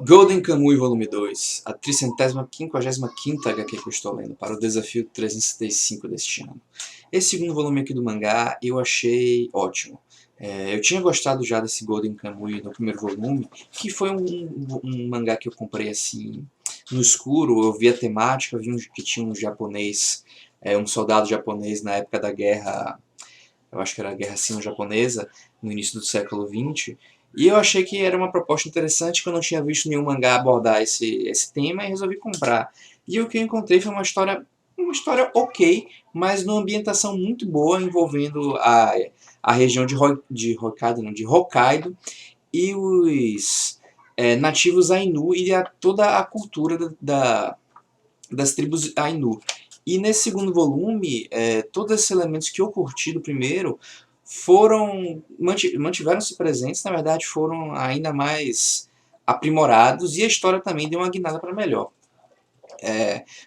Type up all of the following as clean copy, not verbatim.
Golden Kamuy Volume 2, a 355ª HQ que eu estou lendo, para o desafio 365 deste ano. Esse segundo volume aqui do mangá eu achei ótimo. Eu tinha gostado já desse Golden Kamuy no primeiro volume, que foi um mangá que eu comprei assim no escuro. Eu vi a temática, vi que tinha um japonês, um soldado japonês na época da guerra, eu acho que era a Guerra Sino-Japonesa, no início do século XX, e eu achei que era uma proposta interessante, que eu não tinha visto nenhum mangá abordar esse tema, e resolvi comprar. E o que eu encontrei foi uma história ok, mas numa ambientação muito boa, envolvendo a região de Hokkaido e os nativos Ainu e toda a cultura das tribos Ainu. E nesse segundo volume, todos esses elementos que eu curti do primeiro mantiveram-se presentes, na verdade foram ainda mais aprimorados, e a história também deu uma guinada para melhor.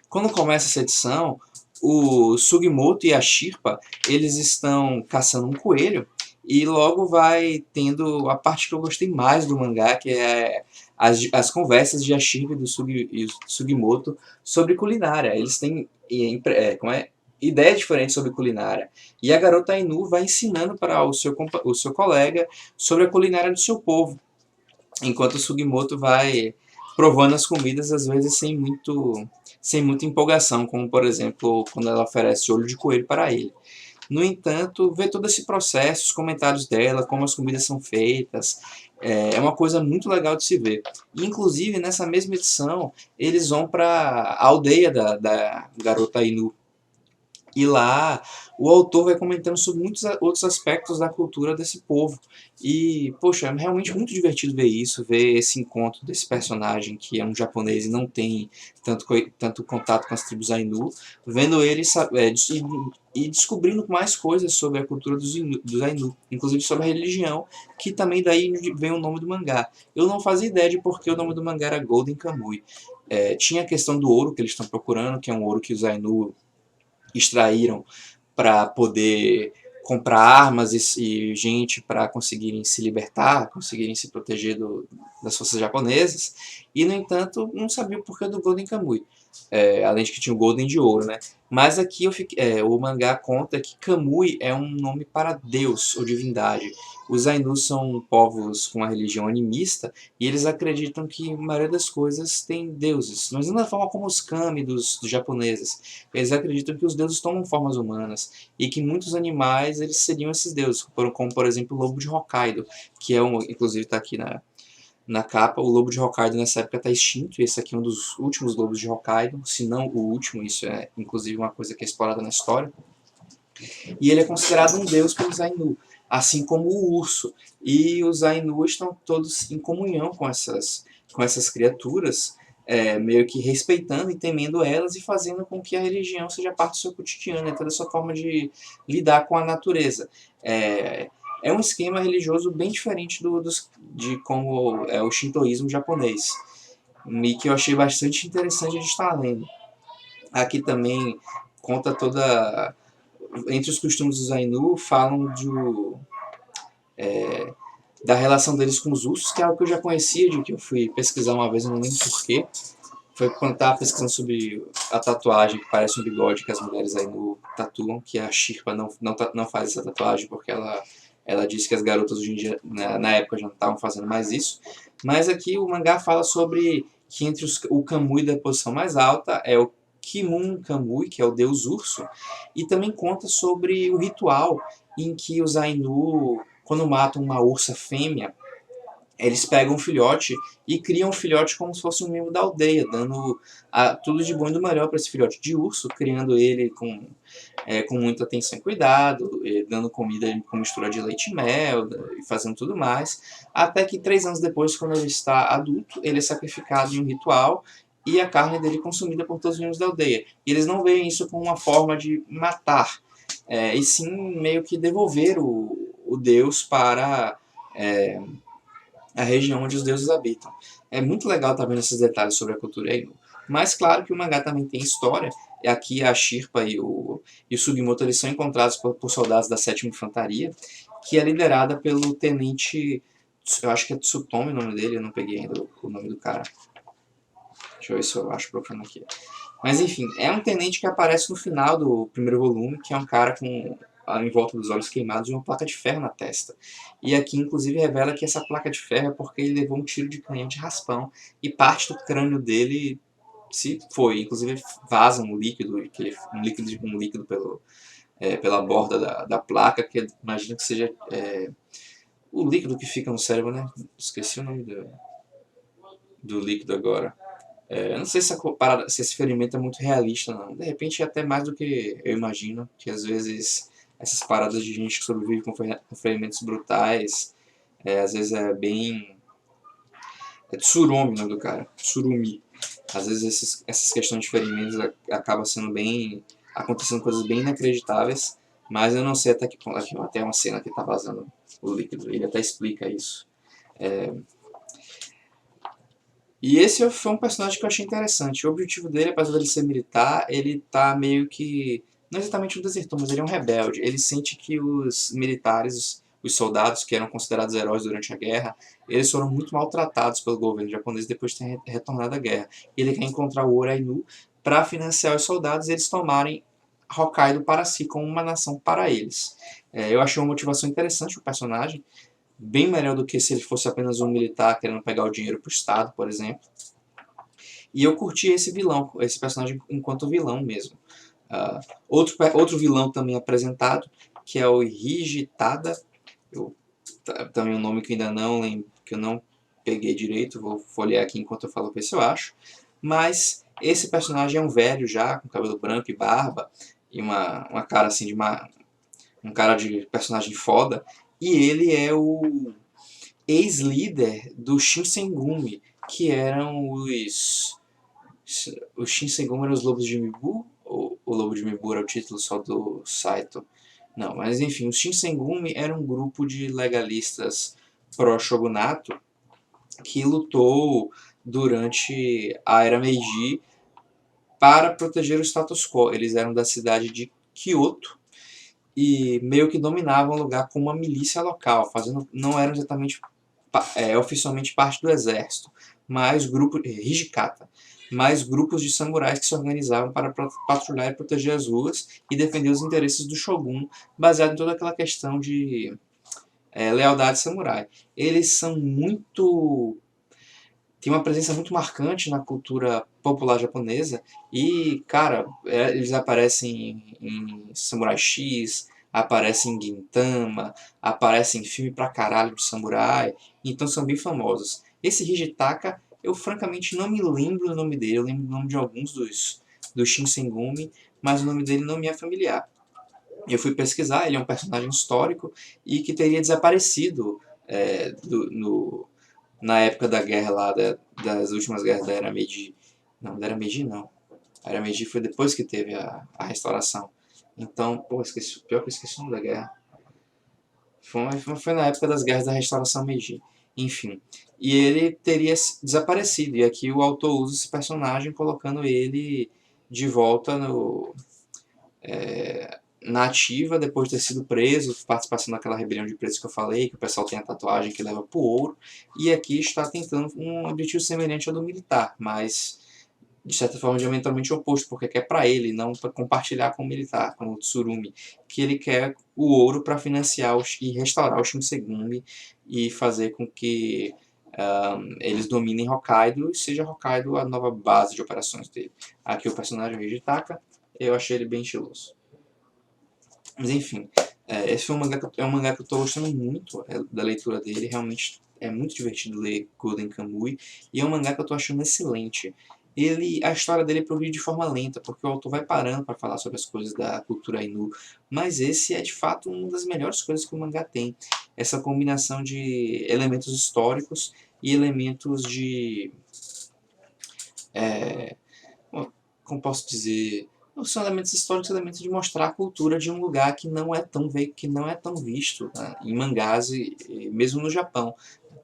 Quando começa essa edição, o Sugimoto e a Shirpa, eles estão caçando um coelho, e logo vai tendo a parte que eu gostei mais do mangá, que é as conversas de Ashirpa e do Sugimoto sobre culinária. Eles têm ideias diferentes sobre culinária. E a garota Ainu vai ensinando para o seu colega sobre a culinária do seu povo, enquanto o Sugimoto vai provando as comidas, às vezes sem muita empolgação, como por exemplo quando ela oferece olho de coelho para ele. No entanto, ver todo esse processo, os comentários dela, como as comidas são feitas, é uma coisa muito legal de se ver. Inclusive, nessa mesma edição, eles vão para a aldeia da garota Ainu, e lá o autor vai comentando sobre muitos outros aspectos da cultura desse povo. E, poxa, é realmente muito divertido ver isso, ver esse encontro desse personagem que é um japonês e não tem tanto contato com as tribos Ainu, vendo ele e descobrindo mais coisas sobre a cultura dos Ainu, inclusive sobre a religião, que também daí vem o nome do mangá. Eu não fazia ideia de por que o nome do mangá era Golden Kamuy. Tinha a questão do ouro que eles estão procurando, que é um ouro que os Ainu extraíram para poder comprar armas e gente para conseguirem se libertar, conseguirem se proteger das forças japonesas, e no entanto não sabia o porquê do Golden Kamuy, além de que tinha o Golden de ouro, né? Mas aqui o mangá conta que Kamui é um nome para Deus ou divindade. Os Ainu são povos com uma religião animista, e eles acreditam que a maioria das coisas tem deuses, mas não da forma como os kami dos japoneses. Eles acreditam que os deuses tomam formas humanas, e que muitos animais eles seriam esses deuses, como por exemplo o lobo de Hokkaido, que inclusive está aqui na capa. O lobo de Hokkaido nessa época está extinto, e esse aqui é um dos últimos lobos de Hokkaido, se não o último. Isso é inclusive uma coisa que é explorada na história. E ele é considerado um deus pelos Ainu, assim como o urso. E os Ainu estão todos em comunhão com essas criaturas, meio que respeitando e temendo elas, e fazendo com que a religião seja parte do seu cotidiano, toda a sua forma de lidar com a natureza. É um esquema religioso bem diferente de como é o shintoísmo japonês, e que eu achei bastante interessante de estar lendo. Aqui também conta toda... Entre os costumes dos Ainu, falam da relação deles com os ursos, que é algo que eu já conhecia, de que eu fui pesquisar uma vez, eu não lembro porquê. Foi quando estava pesquisando sobre a tatuagem que parece um bigode que as mulheres Ainu tatuam, que a Shirpa não faz essa tatuagem porque ela disse que as garotas hoje em dia, na época, já não estavam fazendo mais isso. Mas aqui o mangá fala sobre que entre o Kamui da posição mais alta é o Kimun Kamui, que é o deus urso, e também conta sobre o ritual em que os Ainu, quando matam uma ursa fêmea, eles pegam um filhote e criam um filhote como se fosse um membro da aldeia, dando tudo de bom e do melhor para esse filhote de urso, criando ele com muita atenção e cuidado, dando comida com mistura de leite e mel, e fazendo tudo mais, até que 3 anos depois, quando ele está adulto, ele é sacrificado em um ritual e a carne dele é consumida por todos os membros da aldeia. E eles não veem isso como uma forma de matar, e sim meio que devolver o deus para a região onde os deuses habitam. É muito legal estar vendo esses detalhes sobre a cultura Ainu. Mas claro que o mangá também tem história. E aqui a Shirpa e o Sugimoto eles são encontrados por soldados da 7ª Infantaria, que é liderada pelo tenente Eu acho que é Tsutomi o nome dele, eu não peguei ainda o nome do cara. Deixa eu ver se eu acho procurando aqui. Mas enfim, é um tenente que aparece no final do primeiro volume, que é um cara com em volta dos olhos queimados e uma placa de ferro na testa. E aqui, inclusive, revela que essa placa de ferro é porque ele levou um tiro de canhão de raspão e parte do crânio dele se foi. Inclusive, vaza um líquido, um líquido pela borda da placa, que imagino que seja o líquido que fica no cérebro, né? Esqueci o nome do líquido agora. Eu não sei se esse ferimento é muito realista, não. De repente é até mais do que eu imagino, que às vezes essas paradas de gente que sobrevive com ferimentos brutais, às vezes é bem... É Tsurumi o nome do cara, Tsurumi. Às vezes essas questões de ferimentos acabam sendo bem... acontecendo coisas bem inacreditáveis, mas eu não sei até que ponto... Aqui, até uma cena que tá vazando o líquido, ele até explica isso. E esse foi um personagem que eu achei interessante. O objetivo dele, apesar dele ser militar, ele tá meio que... Não exatamente um desertor, mas ele é um rebelde. Ele sente que os militares, os soldados que eram considerados heróis durante a guerra, eles foram muito maltratados pelo governo japonês depois de ter retornado da guerra. E ele quer encontrar o Urainu para financiar os soldados e eles tomarem Hokkaido para si, como uma nação para eles. Eu achei uma motivação interessante o personagem, bem melhor do que se ele fosse apenas um militar querendo pegar o dinheiro pro Estado, por exemplo. E eu curti esse personagem enquanto vilão mesmo. Outro vilão também apresentado, que é o Higitada, também um nome que eu ainda não lembro, que eu não peguei direito, vou folhear aqui enquanto eu falo ver se eu acho. Mas esse personagem é um velho já, com cabelo branco e barba, e uma cara assim um cara de personagem foda, e ele é o ex-líder do Shinsengumi, que eram os Shinsengumi eram os Lobos de Mibu, ou o Lobo de Mibu era o título só do Saito? Não, mas enfim, os Shinsengumi eram um grupo de legalistas pró-shogunato que lutou durante a Era Meiji para proteger o status quo. Eles eram da cidade de Kyoto e meio que dominavam o lugar com uma milícia local, não eram exatamente oficialmente parte do exército, mas Hijikata, mais grupos de samurais que se organizavam para patrulhar e proteger as ruas e defender os interesses do shogun, baseado em toda aquela questão de lealdade samurai. Eles são muito... tem uma presença muito marcante na cultura popular japonesa e, cara, eles aparecem em Samurai X, aparecem em Gintama, aparecem em filme pra caralho de samurai, então são bem famosos. Esse Hijitaka, eu francamente não me lembro o nome dele, eu lembro o nome de alguns dos Shinsengumi, mas o nome dele não me é familiar. Eu fui pesquisar, ele é um personagem histórico e que teria desaparecido na época da guerra lá, das últimas guerras da Era Meiji. Não, da Era Meiji não. A Era Meiji foi depois que teve a restauração. Então, pô, pior que eu esqueci o nome da guerra. Foi na época das guerras da restauração Meiji. Enfim. E ele teria desaparecido. E aqui o autor usa esse personagem colocando ele de volta na ativa, depois de ter sido preso, participação daquela rebelião de presos que eu falei, que o pessoal tem a tatuagem que leva pro ouro, e aqui está tentando um objetivo semelhante ao do militar, mas de certa forma diametralmente oposto, porque quer para ele, não para compartilhar com o militar, com o Tsurumi, que ele quer o ouro para financiar e restaurar o Shinsengumi e fazer com que eles dominem Hokkaido e seja Hokkaido a nova base de operações dele. Aqui o personagem Hijitaka, eu achei ele bem estiloso. Mas enfim, esse foi um mangá que eu estou gostando muito da leitura dele, realmente é muito divertido ler Golden Kamuy, e é um mangá que eu estou achando excelente. A história dele progride de forma lenta, porque o autor vai parando para falar sobre as coisas da cultura Ainu, mas esse é de fato uma das melhores coisas que o mangá tem, essa combinação de elementos históricos e elementos de... como posso dizer... Não são elementos históricos, elementos de mostrar a cultura de um lugar que não é tão visto, né, em mangás e mesmo no Japão,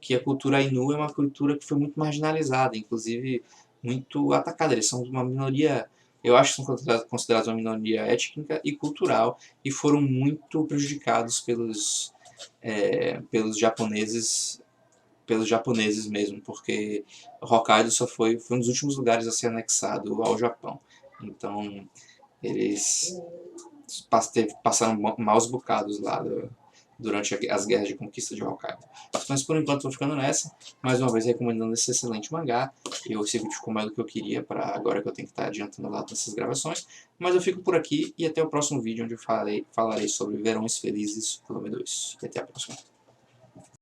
que a cultura Ainu é uma cultura que foi muito marginalizada, inclusive muito atacada. Eles são uma minoria, eu acho que são considerados uma minoria étnica e cultural, e foram muito prejudicados pelos japoneses pelos japoneses mesmo, porque Hokkaido só foi um dos últimos lugares a ser anexado ao Japão. Então, eles passaram maus bocados lá durante as guerras de conquista de Hokkaido. Mas por enquanto estou ficando nessa, mais uma vez recomendando esse excelente mangá. Esse vídeo ficou mais do que eu queria, para agora que eu tenho que estar adiantando lá dessas gravações. Mas eu fico por aqui e até o próximo vídeo, onde eu falarei sobre Verões Felizes, volume 2. E até a próxima.